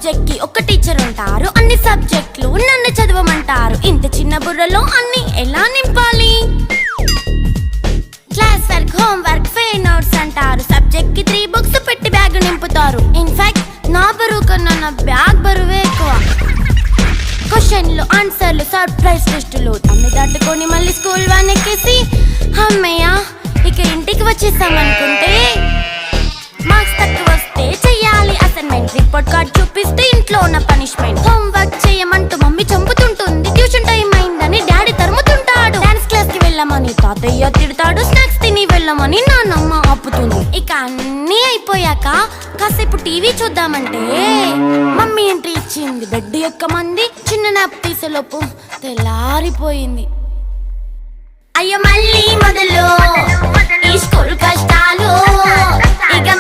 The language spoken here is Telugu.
సబ్జెక్ట్ కి ఒక టీచర్ ఉంటారు, అన్ని సబ్జెక్టులు నన్ను చదవమంటారు. ఇంత చిన్న బుర్రలో అన్ని ఎలా నింపాలి? Class work, home work, fair notes అంటారు. సబ్జెక్ట్ కి 3 బుక్స్ పెట్టి బ్యాగ్ నింపుతారు. ఇన్ఫాక్ట్ నా బరువు కన్నా నా బ్యాగ్ బరువే ఎక్కువ. క్వశ్చన్లు, ఆన్సర్లు, సర్ప్రైజ్ టెస్టులు అన్ని దాటుకొని మళ్ళీ స్కూల్ వ్యాన్ ఎక్కేసి అమ్మయ్య ఇక ఇంటికి వచ్చేసామనుకుంటే మార్క్స్ తక్కువ వస్తే చెయ్యాలి అసైన్మెంట్. రిపోర్ట్ కార్డ్ చూపిస్తే ఇంట్లో ఉన్న పనిష్మెంట్. హోమ్ వర్క్ చేయమంటూ మమ్మీ చంపుతుంటుంది. ట్యూషన్ టైం అయిందని డాడీ తరుముతుంటాడు. డాన్స్ క్లాస్ కి వెళ్ళమని తాతయ్య తిడతాడు. స్నాక్స్ తిని వెళ్ళమని నాన్నమ్మ ఆపుతుంది. ఇక అన్నీ అయిపోయాక కాసేపు టీవీ చూద్దామంటే మమ్మీ ఎంట్రీ ఇచ్చింది. బెడ్ ఎక్కమంది. చిన్న నాప్ తీసేలోపు తెల్లారిపోయింది. అయ్యో మళ్ళీ మొదలు ఈ స్కూల్ కష్టాలు. ఇక